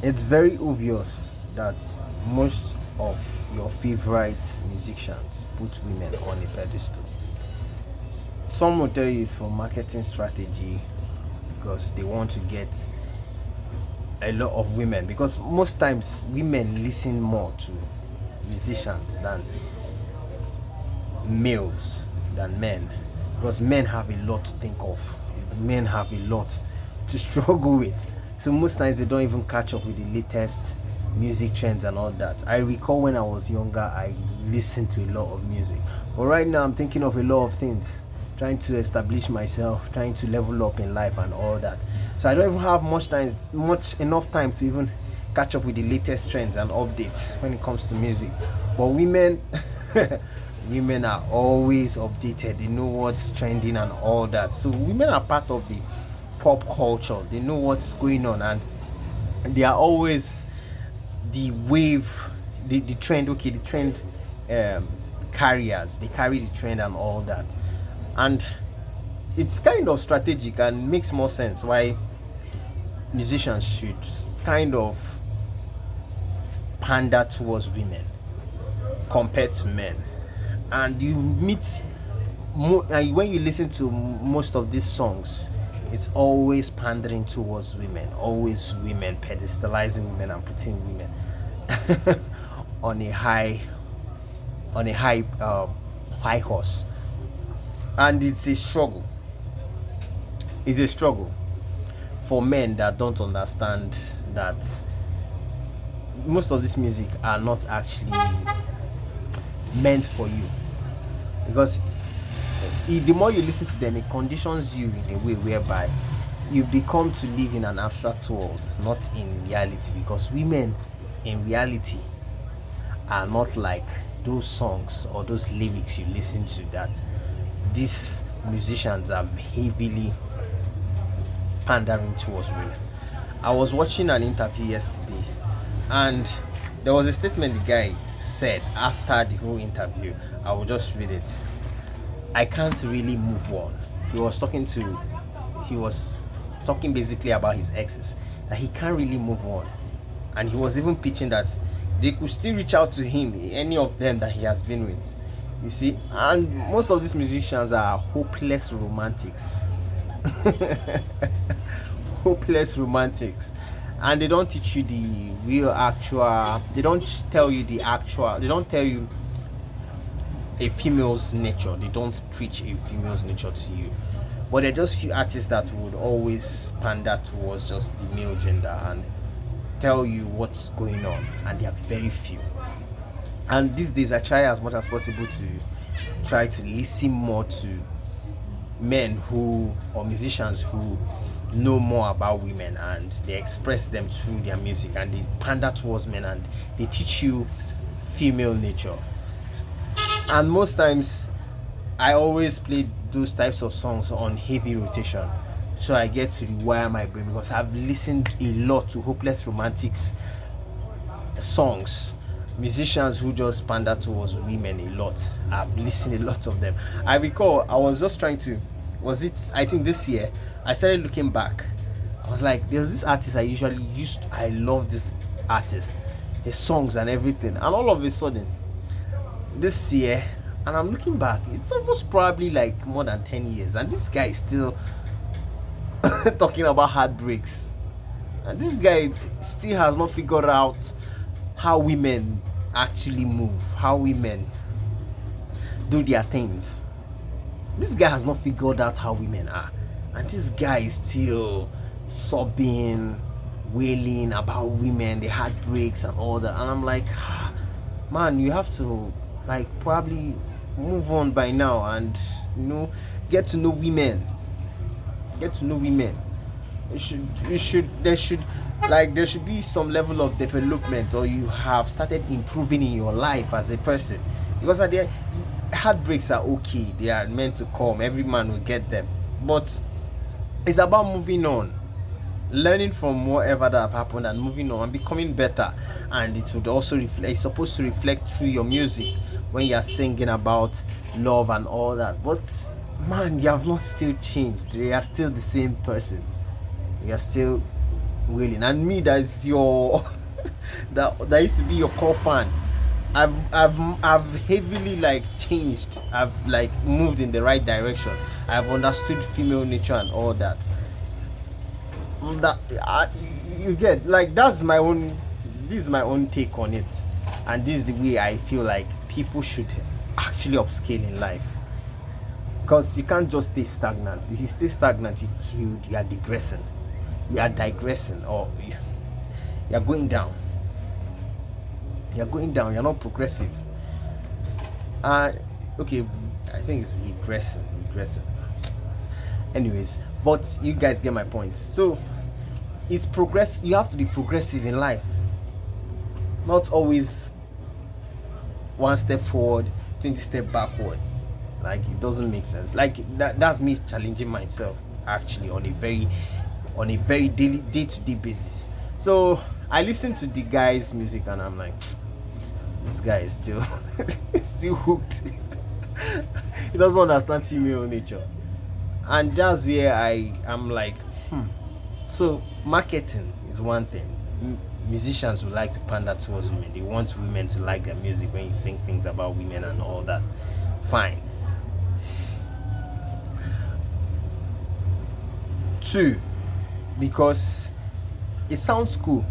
it's very obvious that most of your favorite musicians put women on a pedestal. Some will tell you it's for marketing strategy because they want to get a lot of women, because most times women listen more to musicians than men, because men have a lot to think of, men have a lot to struggle with, so most times they don't even catch up with the latest music trends and all that. I recall when I was younger, I listened to a lot of music, but right now I'm thinking of a lot of things, trying to establish myself, trying to level up in life and all that. So I don't even have much enough time to even catch up with the latest trends and updates when it comes to music. But women, women are always updated. They know what's trending and all that. So women are part of the pop culture. They know what's going on, and they are always the wave, the trend. Okay, the trend carriers. They carry the trend and all that, and it's kind of strategic and makes more sense why musicians should kind of pander towards women compared to men. And you meet when you listen to most of these songs, it's always pandering towards women, always women, pedestalizing women and putting women on a high horse. And it's a struggle. It's a struggle for men that don't understand that most of this music are not actually meant for you, because the more you listen to them, it conditions you in a way whereby you become to live in an abstract world, not in reality, because women in reality are not like those songs or those lyrics you listen to that these musicians are heavily pandering towards women. I was watching an interview yesterday, and there was a statement the guy said after the whole interview. I will just read it. I can't really move on. He was talking basically about his exes, that he can't really move on. And he was even pitching that they could still reach out to him, any of them that he has been with. You see? And most of these musicians are hopeless romantics. Hopeless romantics. And they don't teach you the real actual, they don't tell you a female's nature. They don't preach a female's nature to you. But there are just few artists that would always pander towards just the male gender and tell you what's going on, and they are very few. And these days I try as much as possible to try to listen more to men or musicians who know more about women, and they express them through their music, and they pander towards men, and they teach you female nature. And most times I always play those types of songs on heavy rotation, so I get to rewire my brain, because I've listened a lot to hopeless romantics songs, musicians who just pander towards women a lot. I've listened a lot of them. I recall I was just trying to, I think this year I started looking back. I was like, there's this artist I love this artist, his songs and everything, and all of a sudden this year, and I'm looking back, it's almost probably like more than 10 years, and this guy is still talking about heartbreaks, and this guy still has not figured out how women actually move, how women do their things. This guy has not figured out how women are, and this guy is still sobbing, wailing about women, the heartbreaks and all that. And I'm like, man, you have to probably move on by now, and get to know women. There should be some level of development, or you have started improving in your life as a person, because at the end, heartbreaks are okay, they are meant to come, every man will get them, but it's about moving on, learning from whatever that have happened and moving on and becoming better. And it would also reflect, it's supposed to reflect through your music when you are singing about love and all that. But man, you have not still changed. You are still the same person. You are still Wailing, and me that's your that used to be your core fan. I've heavily like changed. I've like moved in the right direction. I've understood female nature and all that. That you get, like, that's my own. This is my own take on it, and this is the way I feel like people should actually upscale in life. Because you can't just stay stagnant. If you stay stagnant, you are digressing. You are digressing, or you are going down. You're going down. You're not progressive. Okay, I think it's regressing. Anyways, but you guys get my point. So it's progress. You have to be progressive in life, not always one step forward, 20 step backwards. Like, it doesn't make sense. Like that's me challenging myself actually on a very daily, day-to-day basis. So I listen to the guy's music and I'm like, this guy is still still hooked. He doesn't understand female nature. And that's where I am like, So marketing is one thing. Musicians would like to pander towards women. They want women to like their music when you sing things about women and all that. Fine. 2, because it sounds cool.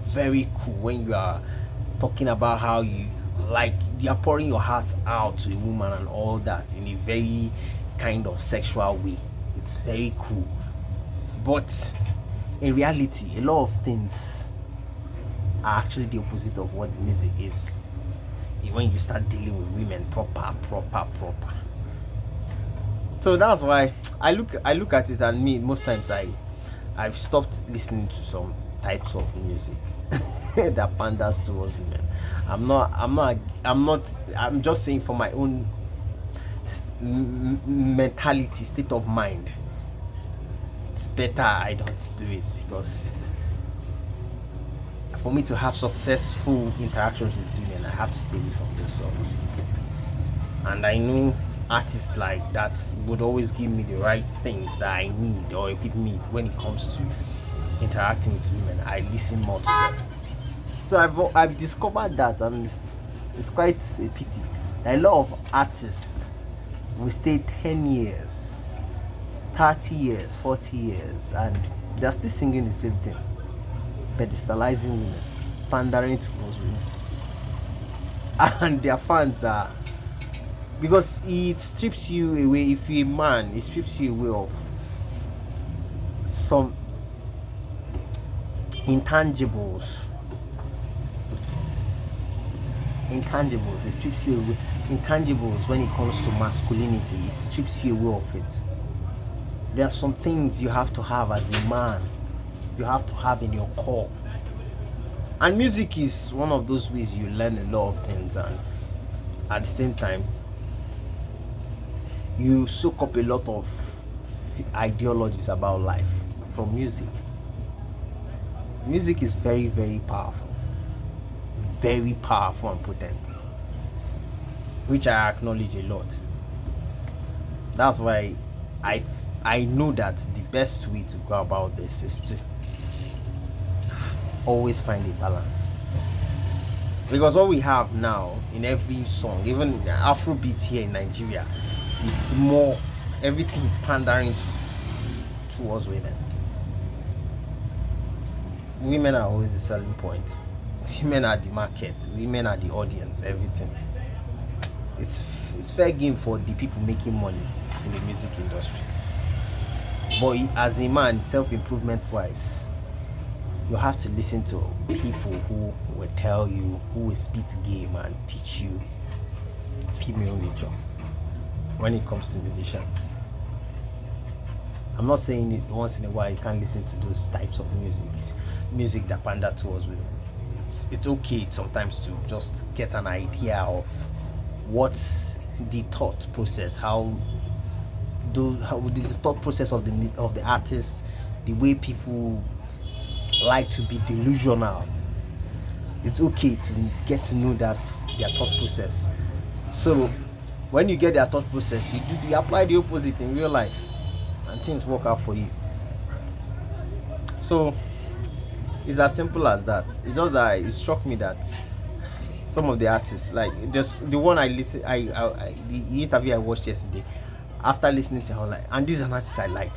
Very cool when you are talking about how you are pouring your heart out to a woman and all that in a very kind of sexual way. It's very cool, but in reality a lot of things are actually the opposite of what the music is when you start dealing with women proper. So that's why I look at it, and me most times I've stopped listening to some types of music that panders towards women. I'm just saying, for my own mentality, state of mind, it's better I don't do it, because for me to have successful interactions with women, I have to stay away from those songs. And I know artists like that would always give me the right things that I need or equip me when it comes to interacting with women. I listen more to them. So I've discovered that, and it's quite a pity that a lot of artists will stay 10 years, 30 years, 40 years, and they're still singing the same thing, pedestalizing women, pandering to those women, and their fans are, because it strips you away. If you're a man, it strips you away of some intangibles. It strips you away. Intangibles when it comes to masculinity, it strips you away of it. There are some things you have to have as a man, you have to have in your core. And music is one of those ways you learn a lot of things, and at the same time you soak up a lot of ideologies about life from music. Music is very, very powerful and potent, which I acknowledge a lot. That's why I know that the best way to go about this is to always find a balance. Because what we have now in every song, even Afrobeat here in Nigeria, it's more, everything is pandering towards women. Women are always the selling point. Women are the market. Women are the audience. Everything. It's fair game for the people making money in the music industry. But as a man, self-improvement wise, you have to listen to people who will tell you, who will spit game and teach you female nature when it comes to musicians. I'm not saying it once in a while you can't listen to those types of music that pander towards women. It's okay sometimes to just get an idea of what's the thought process, how the thought process of the artist, the way people like to be delusional. It's okay to get to know that their thought process. So when you get their thought process, you apply the opposite in real life, and things work out for you. So it's as simple as that. It's just that it struck me that some of the artists, like the one I listen, the interview I watched yesterday. After listening to her, like, and this is an artist I like.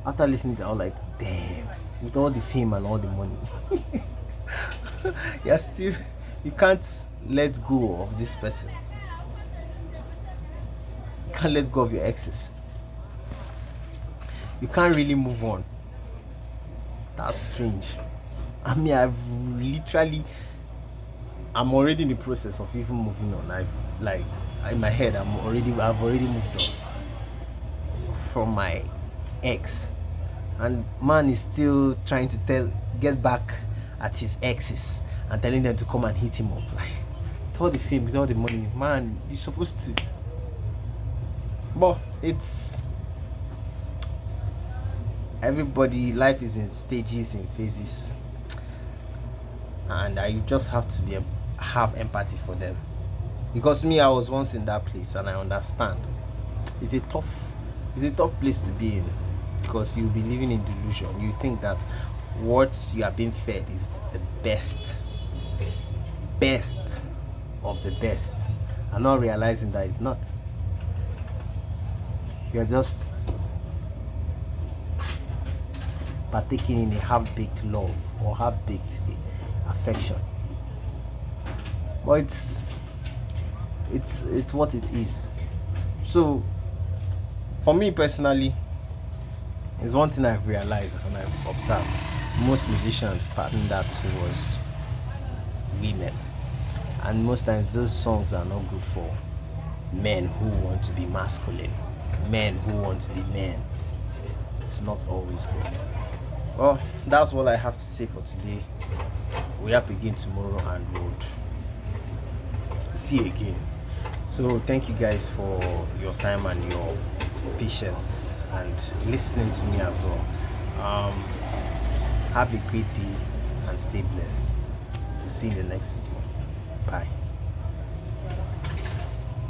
After listening to her, like, damn, with all the fame and all the money, you're still, you can't let go of this person. You can't let go of your exes. You can't really move on. That's strange. I mean, I'm already in the process of even moving on. In my head, I've already moved on from my ex, and man is still trying to get back at his exes and telling them to come and hit him up. Like, with all the fame, with all the money, man, you're supposed to. But it's everybody. Life is in stages, in phases, and you just have to have empathy for them. Because me, I was once in that place, and I understand. It's a tough place to be in, because you'll be living in delusion. You think that what you are being fed is the best of the best, and not realizing that it's not. You're just partaking in a half-baked love or half-baked affection. But it's what it is. So for me personally, it's one thing I've realized and I've observed. Most musicians pattern that towards women, and most times those songs are not good for men who want to be masculine, men who want to be men. It's not always good. Well, that's all I have to say for today. We up again tomorrow and we'll see you again. So thank you guys for your time and your patience and listening to me as well. Have a great day and stay blessed. We'll see you in the next video. Bye.